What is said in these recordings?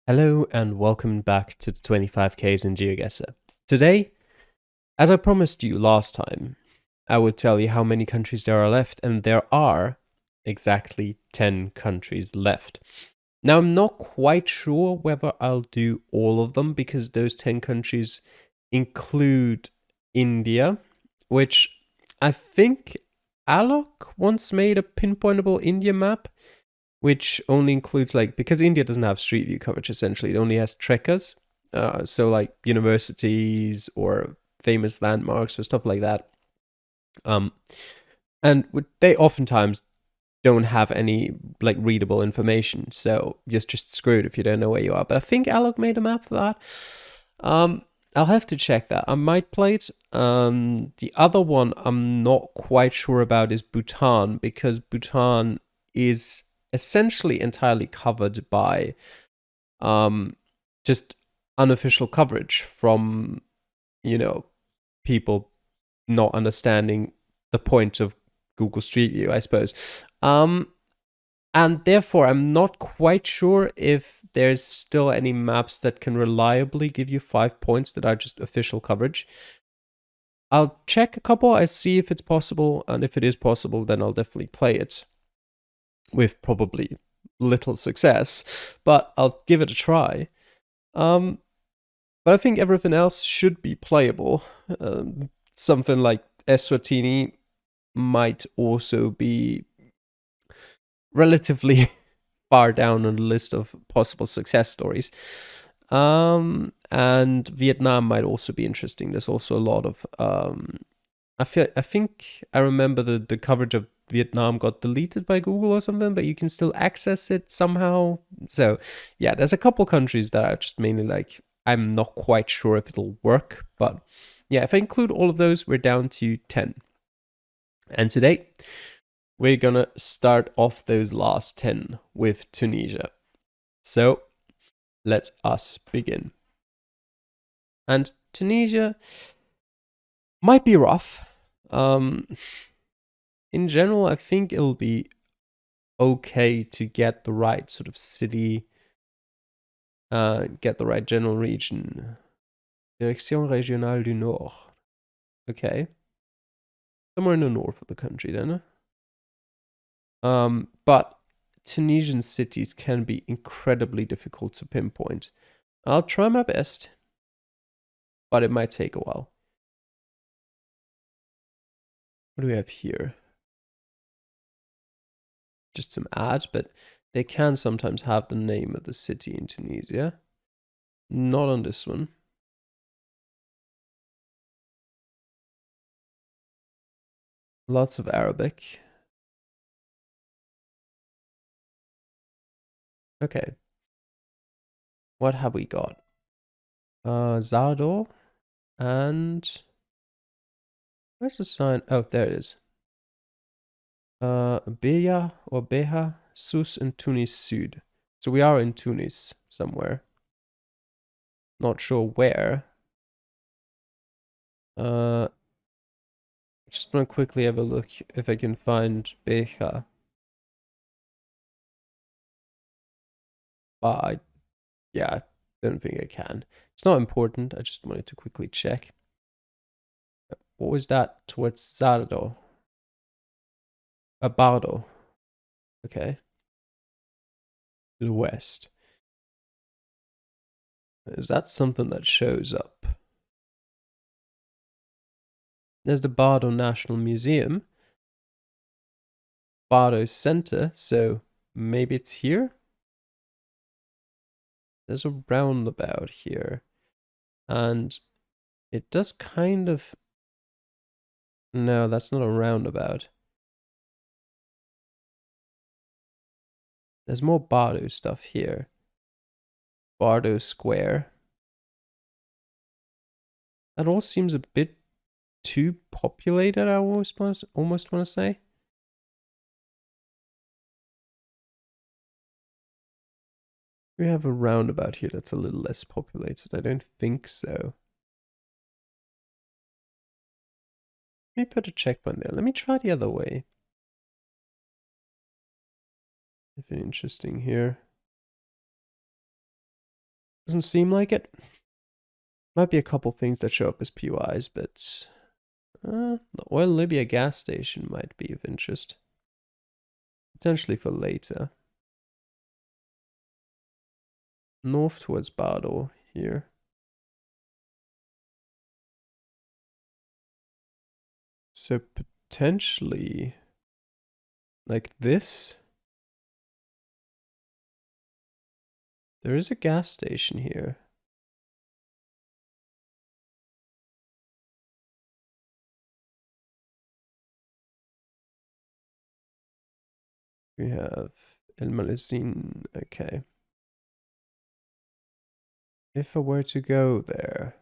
Hello and welcome back to the 25Ks in GeoGuessr. Today, as I promised you last time, I would tell you how many countries there are left, and there are exactly 10 countries left. Now, I'm not quite sure whether I'll do all of them because those 10 countries include India, which I think Alok once made a pinpointable India map which only includes because India doesn't have street view coverage essentially, it only has trekkers. So like universities or famous landmarks or stuff like that. Um, and they oftentimes don't have any like readable information, so you're just screwed if you don't know where you are. But I think Alok made a map for that. Um, I'll have to check that. I might play it. The other one I'm not quite sure about is Bhutan because Bhutan is essentially entirely covered by just unofficial coverage from you know people not understanding the point of Google Street View, I suppose. And therefore, I'm not quite sure if there's still any maps that can reliably give you 5 points that are just official coverage. I'll check a couple, I see if it's possible, and if it is possible, then I'll definitely play it with probably little success, but I'll give it a try. Um, but I think everything else should be playable. Something like Eswatini might also be relatively far down on the list of possible success stories. And Vietnam might also be interesting. There's also a lot of I think I remember the coverage of Vietnam got deleted by Google or something, but you can still access it somehow. So yeah, there's a couple countries that are just mainly like I'm not quite sure if it'll work, but yeah, if I include all of those, we're down to 10. And today we're gonna start off those last 10 with Tunisia. So let us begin. And Tunisia might be rough. In general, I think it'll be okay to get the right sort of city, get the right general region. Direction Régionale du Nord. Okay. Somewhere in the north of the country, then. But Tunisian cities can be incredibly difficult to pinpoint. I'll try my best, but it might take a while. What do we have here? Just some ads, but they can sometimes have the name of the city in Tunisia. Not on this one. Lots of Arabic. Okay. What have we got? Zardo and where's the sign? Oh, there it is. Beja or Beja, Sus and Tunis Sud. So we are in Tunis somewhere. Not sure where. Just want to quickly have a look if I can find Beja. But yeah, I don't think I can. It's not important. I just wanted to quickly check. What was that towards Zardo? Bardo. Okay. To the west. Is that something that shows up? There's the Bardo National Museum. Bardo Center, so maybe it's here? There's a roundabout here. And it does kind of... No, that's not a roundabout. There's more Bardo stuff here. Bardo Square. That all seems a bit too populated, I almost want to say. We have a roundabout here that's a little less populated. I don't think so. Let me put a checkpoint there. Let me try the other way. Anything interesting here? Doesn't seem like it. Might be a couple things that show up as POIs, but the Oil Libya gas station might be of interest. Potentially for later. North towards Bardo here. So potentially like this. There is a gas station here. We have El Malazin. Okay. If I were to go there,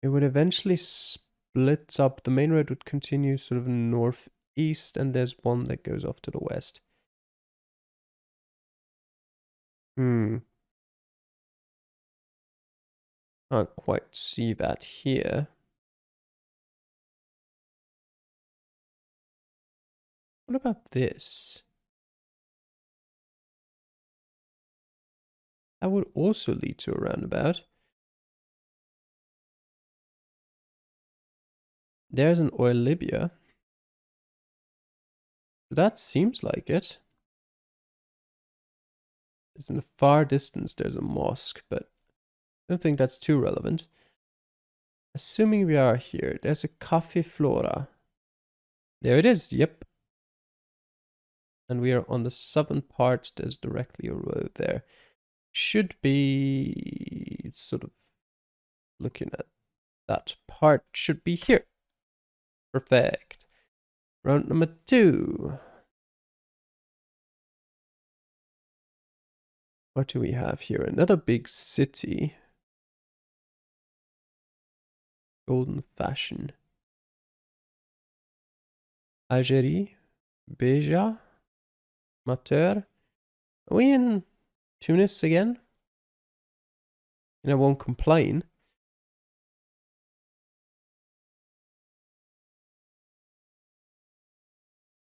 it would eventually split up. The main road would continue sort of northeast, and there's one that goes off to the west. Can't quite see that here. What about this? That would also lead to a roundabout. There's an Oil Libya. That seems like it. In the far distance, there's a mosque, but I don't think that's too relevant. Assuming we are here, there's a Cafe Flora. There it is, yep. And we are on the southern part. There's directly a road there. Should be sort of looking at that part. Should be here. Perfect. Round number 2. What do we have here? Another big city. Golden fashion. Algerie. Beja. Mater. Are we in Tunis again? And I won't complain.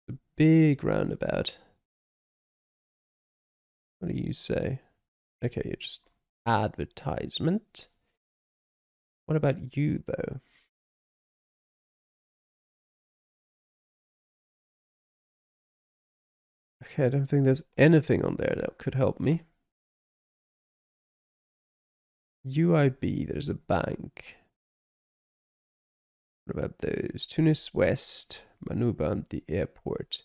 The big roundabout. What do you say? Okay, you're just advertisement. What about you, though? Okay, I don't think there's anything on there that could help me. UIB, there's a bank. What about those? Tunis West, Manuban, the airport.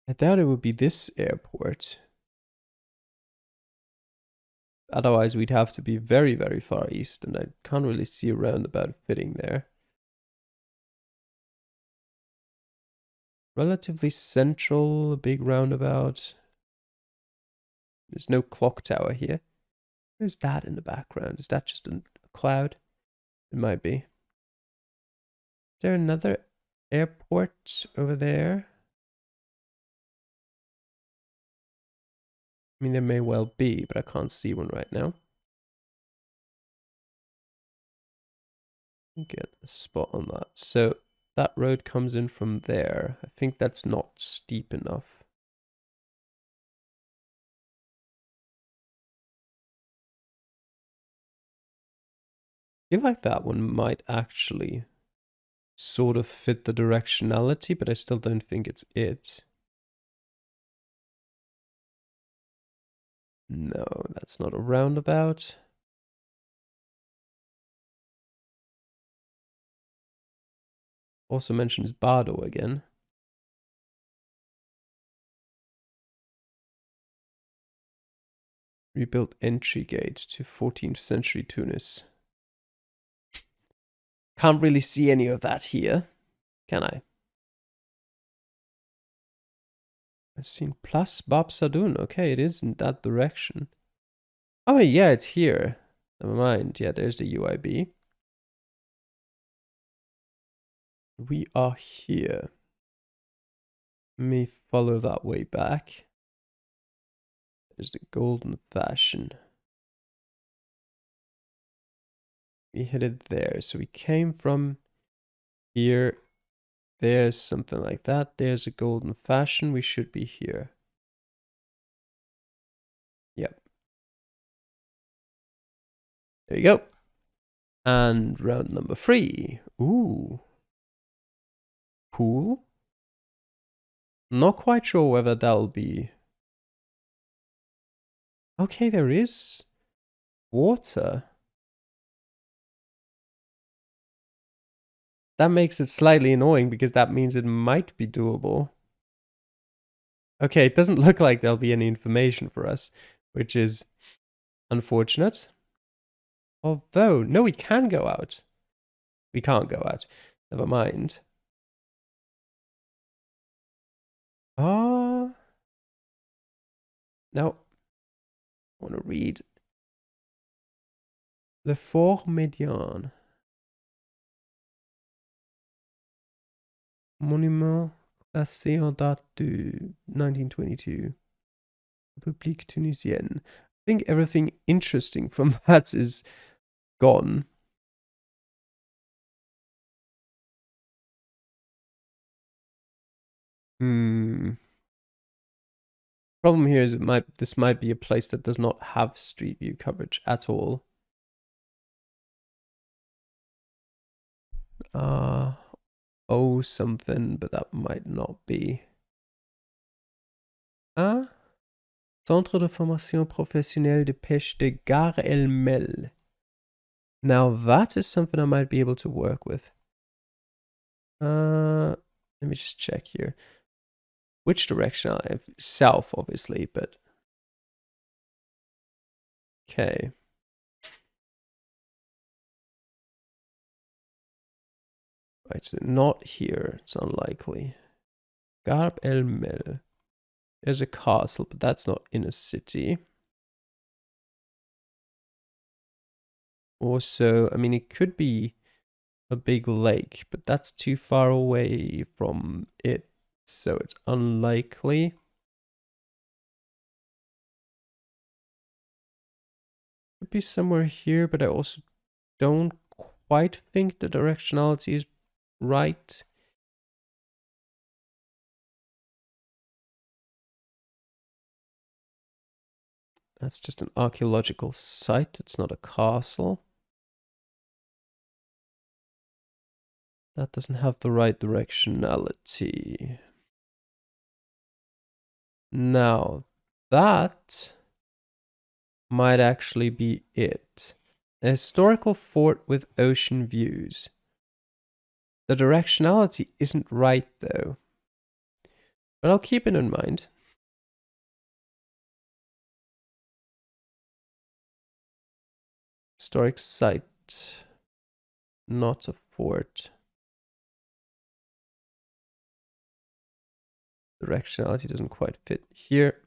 I thought it would be this airport. Otherwise, we'd have to be very, very far east, and I can't really see a roundabout fitting there. Relatively central, a big roundabout. There's no clock tower here. Where's that in the background? Is that just a cloud? It might be. Is there another airport over there? I mean, there may well be, but I can't see one right now. Get a spot on that. So that road comes in from there. I think that's not steep enough. I feel like that one might actually sort of fit the directionality, but I still don't think it's it. No, that's not a roundabout. Also mentions Bardo again. Rebuilt entry gate to 14th century Tunis. Can't really see any of that here, can I? I've seen Plus Bab Sadoun. Okay, it is in that direction. Oh, yeah, it's here. Never mind. Yeah, there's the UIB. We are here. Let me follow that way back. There's the golden fashion. We headed there. So we came from here There's something like that. There's a golden fashion. We should be here. Yep. There you go. And round number 3. Ooh. Pool? Not quite sure whether that'll be... Okay, there is water. That makes it slightly annoying because that means it might be doable. Okay, it doesn't look like there'll be any information for us, which is unfortunate. Although, no, we can go out. We can't go out. Never mind. No. I want to read. Le Fort Médian. Monument classé en date de 1922. République tunisienne. I think everything interesting from that is gone. Problem here is this might be a place that does not have street view coverage at all. Oh something, but that might not be. Centre de formation professionnelle de pêche de Gare-el-Mel. Now that is something I might be able to work with. Let me just check here. Which direction I have? South, obviously, but... Okay. Right, so not here. It's unlikely. Gare-el-Mel. There's a castle, but that's not in a city. Also, I mean, it could be a big lake, but that's too far away from it, so it's unlikely. Could be somewhere here, but I also don't quite think the directionality is right. That's just an archaeological site. It's not a castle. That doesn't have the right directionality. Now, that might actually be it. A historical fort with ocean views. The directionality isn't right, though. But I'll keep it in mind. Historic site. Not a fort. Directionality doesn't quite fit here.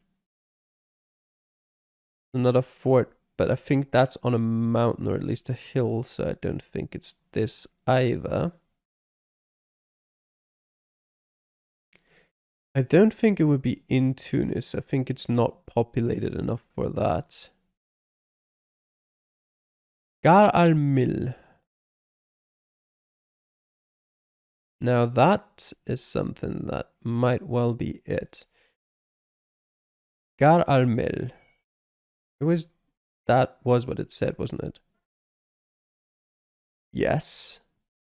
Another fort, but I think that's on a mountain or at least a hill, so I don't think it's this either. I don't think it would be in Tunis. I think it's not populated enough for that. Gar al-Mil. Now that is something that might well be it. Gar al-Mil. That was what it said, wasn't it? Yes.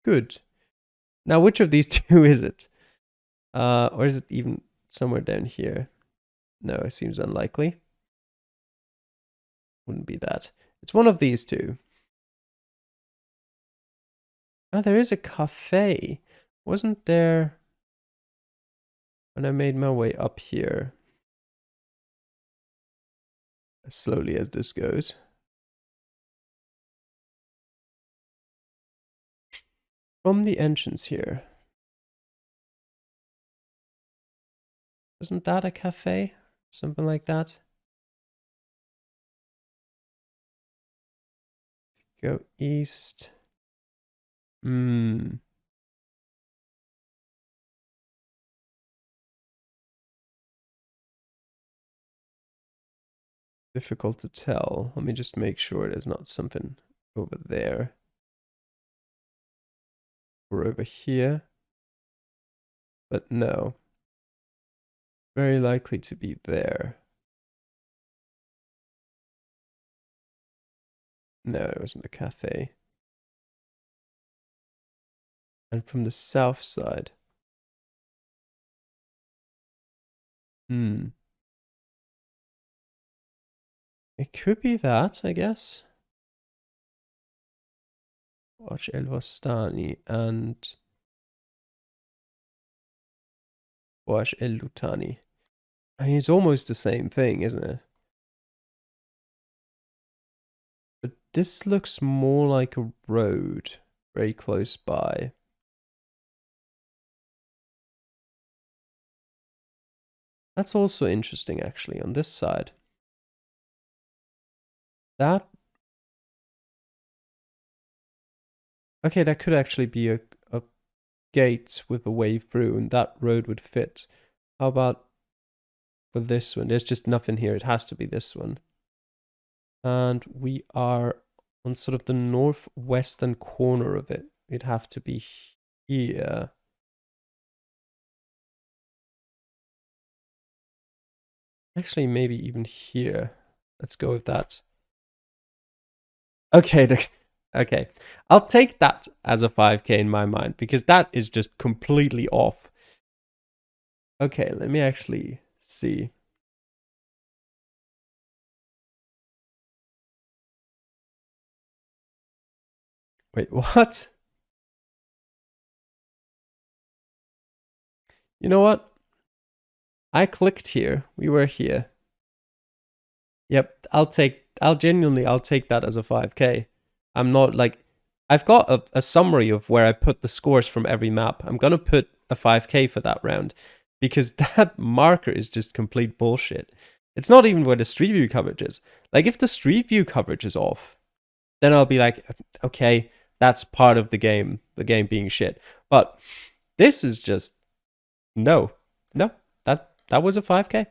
Good. Now which of these two is it? Or is it even somewhere down here? No, it seems unlikely. Wouldn't be that. It's one of these two. Oh, there is a cafe. Wasn't there when I made my way up here? As slowly as this goes. From the entrance here. Wasn't that a cafe? Something like that? Go east. Difficult to tell. Let me just make sure there's not something over there. Or over here. But no. Very likely to be there. No, it wasn't a cafe. And from the south side. Hmm. It could be that, I guess. Watch El Vastani and Watch El Lutani. I mean, it's almost the same thing, isn't it? But this looks more like a road very close by. That's also interesting, actually, on this side. That... Okay, that could actually be a gate with a way through, and that road would fit. How about for this one? There's just nothing here. It has to be this one. And we are on sort of the northwestern corner of it. It'd have to be here. Actually, maybe even here. Let's go with that. Okay, okay. I'll take that as a 5k in my mind, because that is just completely off. Okay, let me actually see. Wait, what? You know what? I clicked here. We were here. Yep, I'll genuinely, I'll take that as a 5k. I'm not like, I've got a summary of where I put the scores from every map. I'm gonna put a 5k for that round, because that marker is just complete bullshit. It's not even where the street view coverage is. Like, if the street view coverage is off, then I'll be like, okay, that's part of the game being shit. But this is just, no, that was a 5k.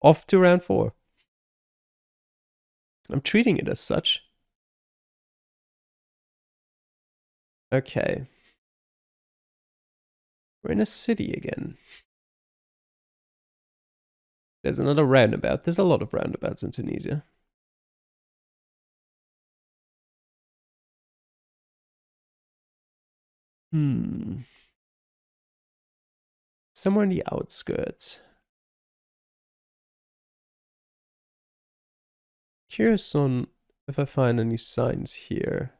Off to round 4. I'm treating it as such. Okay. We're in a city again. There's another roundabout. There's a lot of roundabouts in Tunisia. Somewhere in the outskirts. Curious on if I find any signs here.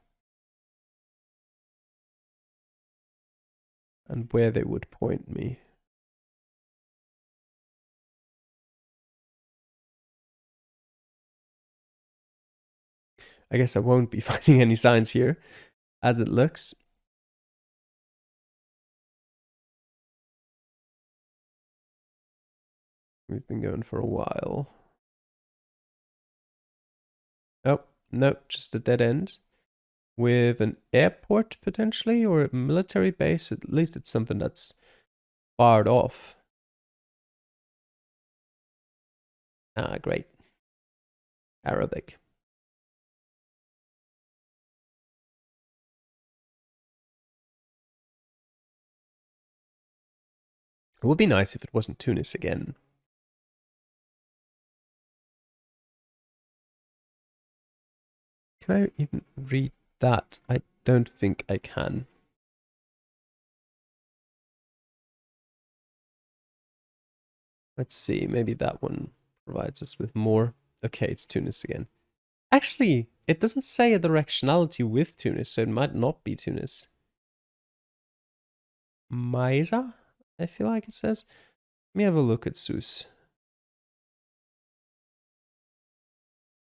And where they would point me. I guess I won't be finding any signs here, as it looks. We've been going for a while. Oh, no, just a dead end. With an airport, potentially, or a military base. At least it's something that's barred off. Ah, great. Arabic. It would be nice if it wasn't Tunis again. Can I even read that? I don't think I can. Let's see, maybe that one provides us with more. Okay, it's Tunis again. Actually, it doesn't say a directionality with Tunis, so it might not be Tunis. Maiza? I feel like it says. Let me have a look at Sus.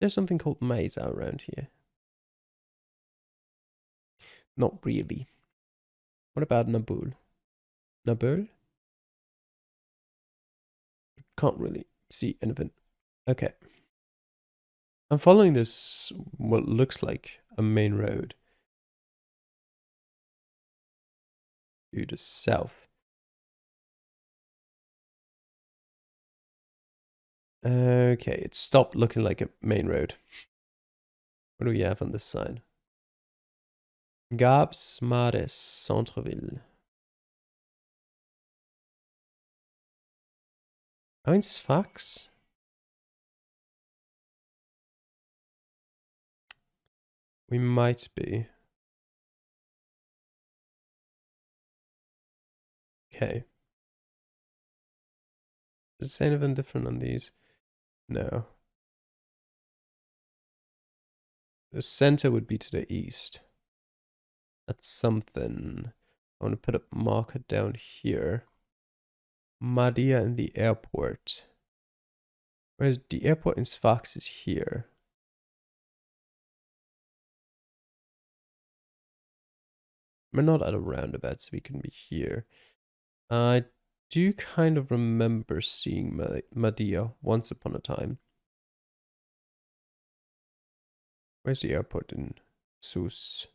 There's something called Maiza around here. Not really. What about Nabul? Nabul? Can't really see anything. Okay. I'm following this, what looks like a main road. To the south. Okay, it stopped looking like a main road. What do we have on this side? Gabs Mares, Centreville. I mean, Sfax. We might be. Okay. Does it say anything different on these? No. The center would be to the east. That's something. I want to put a marker down here. Mahdia and the airport. Whereas the airport in Sfax is here. We're not at a roundabout, so we can be here. I do kind of remember seeing Mahdia once upon a time. Where's the airport in Sousse?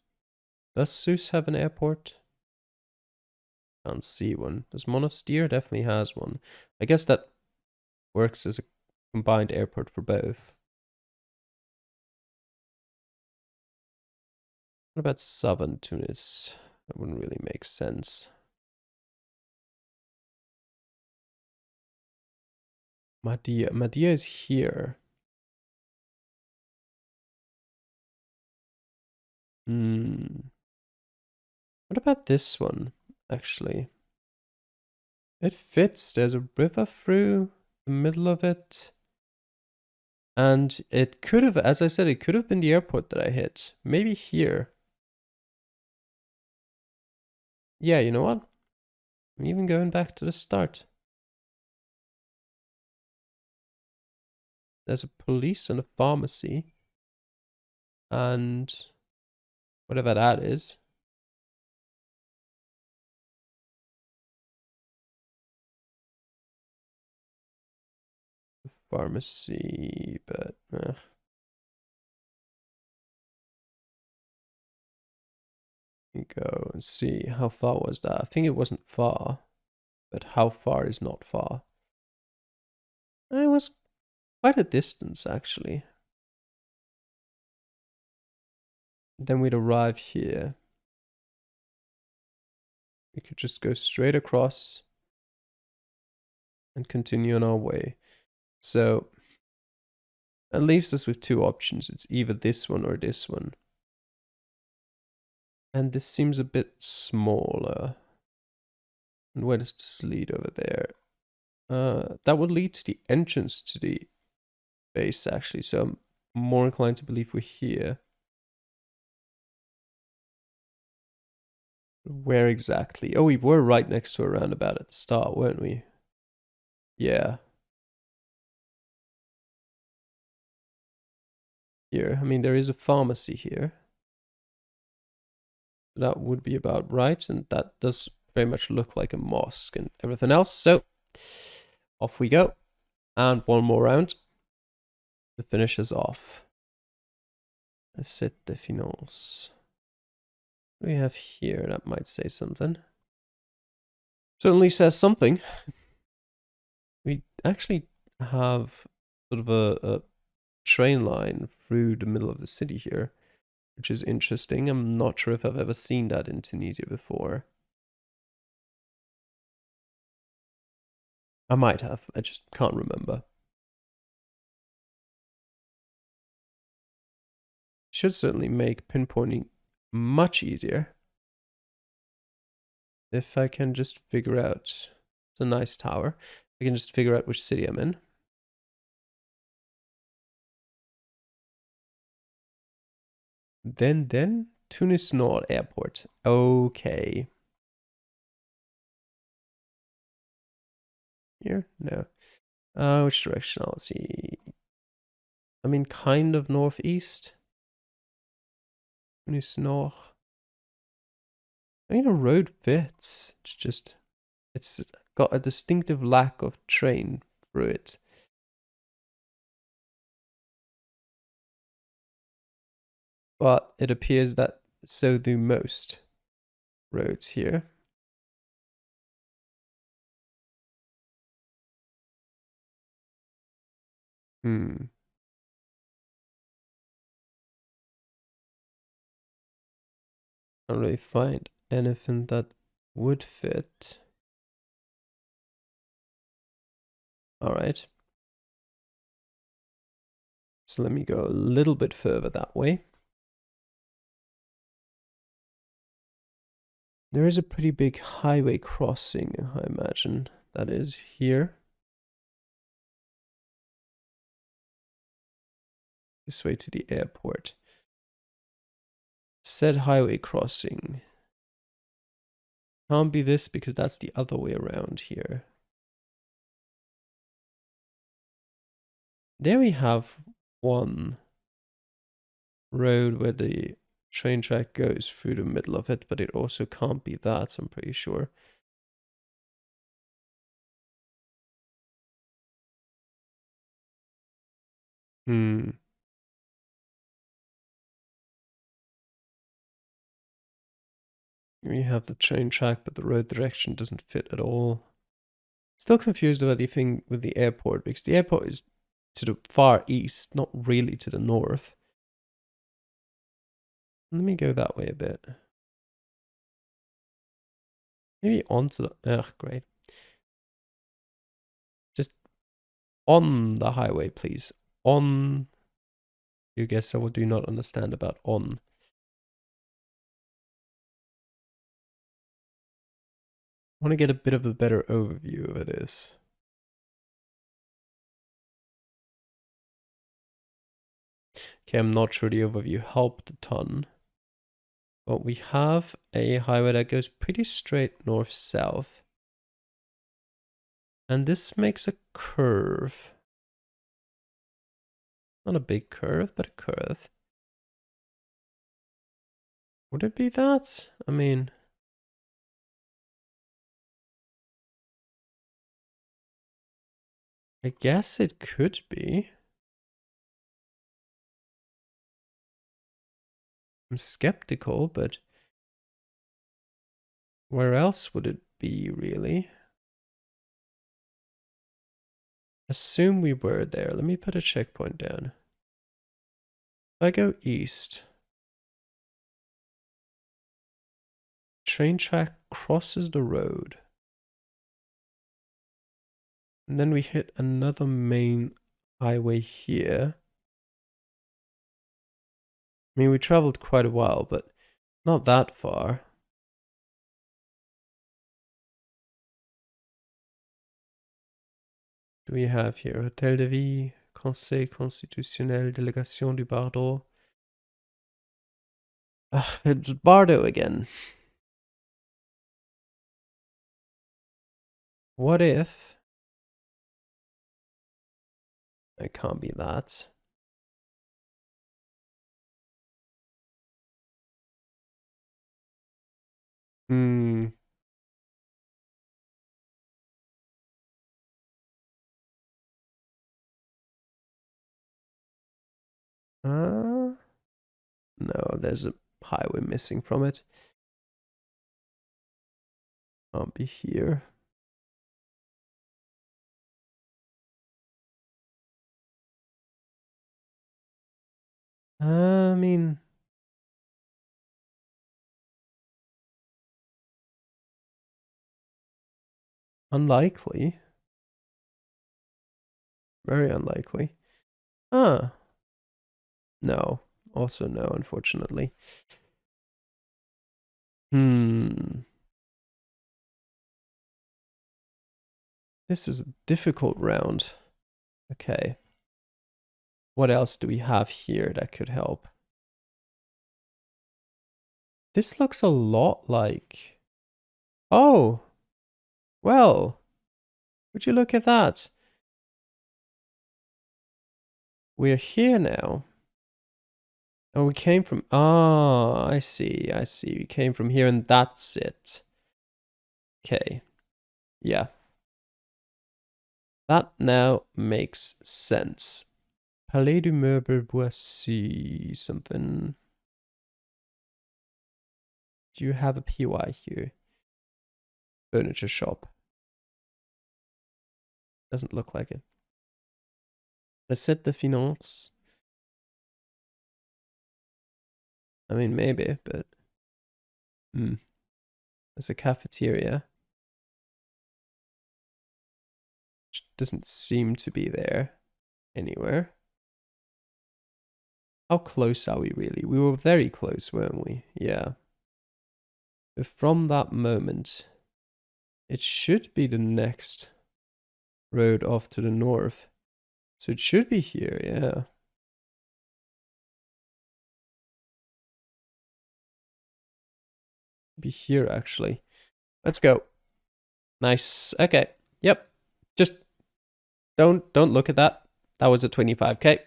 Does Sousse have an airport? Can't see one. Does Monastir? Definitely has one. I guess that works as a combined airport for both. What about southern Tunis? That wouldn't really make sense. Mahdia. Mahdia is here. Hmm. What about this one, actually? It fits. There's a river through the middle of it. And it could have, as I said, it could have been the airport that I hit. Maybe here. Yeah, you know what? I'm even going back to the start. There's a police and a pharmacy. And whatever that is. Pharmacy, but you go and see how far was that. I think it wasn't far, but how far is not far? It was quite a distance, actually. Then we'd arrive here. We could just go straight across and continue on our way. So that leaves us with two options. It's either this one or this one. And this seems a bit smaller. And where does this lead over there? That would lead to the entrance to the base, actually. So I'm more inclined to believe we're here. Where exactly? Oh, we were right next to a roundabout at the start, weren't we? Yeah. Here. I mean, there is a pharmacy here. That would be about right. And that does very much look like a mosque and everything else. So off we go. And one more round to finish us off. Set de finance. What do we have here? That might say something. Certainly says something. We actually have sort of a train line through the middle of the city here, which is interesting. I'm not sure if I've ever seen that in Tunisia before. I might have. I just can't remember. Should certainly make pinpointing much easier. If I can just figure out, it's a nice tower. I can just figure out which city I'm in. Then Tunis Nord Airport. Okay. Here? No. Which direction? Let's see. I mean, kind of northeast. Tunis Nord. I mean, a road fits. It's got a distinctive lack of train through it. But it appears that so do most roads here. Hmm. I don't really find anything that would fit. All right. So let me go a little bit further that way. There is a pretty big highway crossing, I imagine. That is here. This way to the airport. Said highway crossing. Can't be this because that's the other way around here. There we have one road where the train track goes through the middle of it, but it also can't be that, I'm pretty sure. Hmm. We have the train track, but the road direction doesn't fit at all. Still confused about the thing with the airport, because the airport is to the far east, not really to the north. Let me go that way a bit. Maybe onto the... Ugh, great. Just on the highway, please. On... You guess I would do not understand about on. I want to get a bit of a better overview of this. Okay, I'm not sure the overview helped a ton. But we have a highway that goes pretty straight north-south. And this makes a curve. Not a big curve, but a curve. Would it be that? I mean... I guess it could be. I'm skeptical, but... Where else would it be, really? Assume we were there. Let me put a checkpoint down. If I go east... Train track crosses the road. And then we hit another main highway here. I mean, we traveled quite a while, but not that far. Do we have here? Hôtel de Ville, Conseil constitutionnel, Délégation du Bardo. It's Bardo again. What if... It can't be that. Hmm. No, there's a highway missing from it. Can't be here. I mean... Unlikely. Very unlikely. Ah. No. Also no, unfortunately. Hmm. This is a difficult round. Okay. What else do we have here that could help? This looks a lot like... Oh! Well, would you look at that? We're here now. Oh, we came from... Ah, I see, I see. We came from here and that's it. Okay. Yeah. That now makes sense. Palais du Meuble Boissy something. Do you have a PY here? Furniture shop. Doesn't look like it. Recette de finance. I mean, maybe, but... There's a cafeteria. Which doesn't seem to be there anywhere. How close are we really? We were very close, weren't we? Yeah. But from that moment, it should be the next road off to the north. So it should be here, yeah. Be here, actually. Let's go. Nice. Okay. Yep. Just don't look at that. That was a 25k.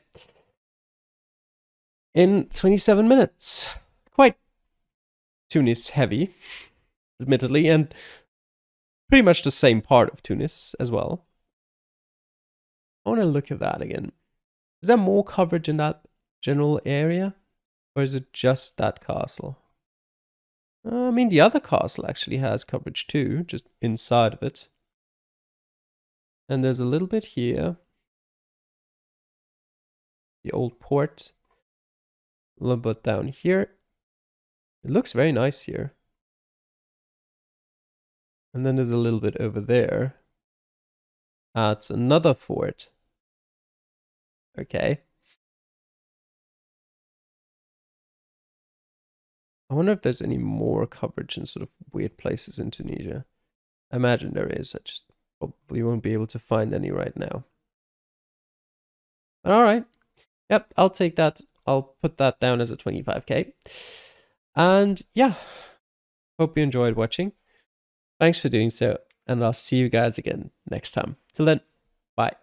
In 27 minutes. Quite Tunis heavy, admittedly, and pretty much the same part of Tunis as well. I want to look at that again. Is there more coverage in that general area? Or is it just that castle? I mean, the other castle actually has coverage too, just inside of it. And there's a little bit here. The old port. A little bit down here. It looks very nice here. And then there's a little bit over there. It's another fort. Okay. I wonder if there's any more coverage in sort of weird places in Tunisia. I imagine there is. I just probably won't be able to find any right now. But all right. Yep, I'll take that. I'll put that down as a 25k. And yeah, hope you enjoyed watching. Thanks for doing so, and I'll see you guys again next time. Till then, bye.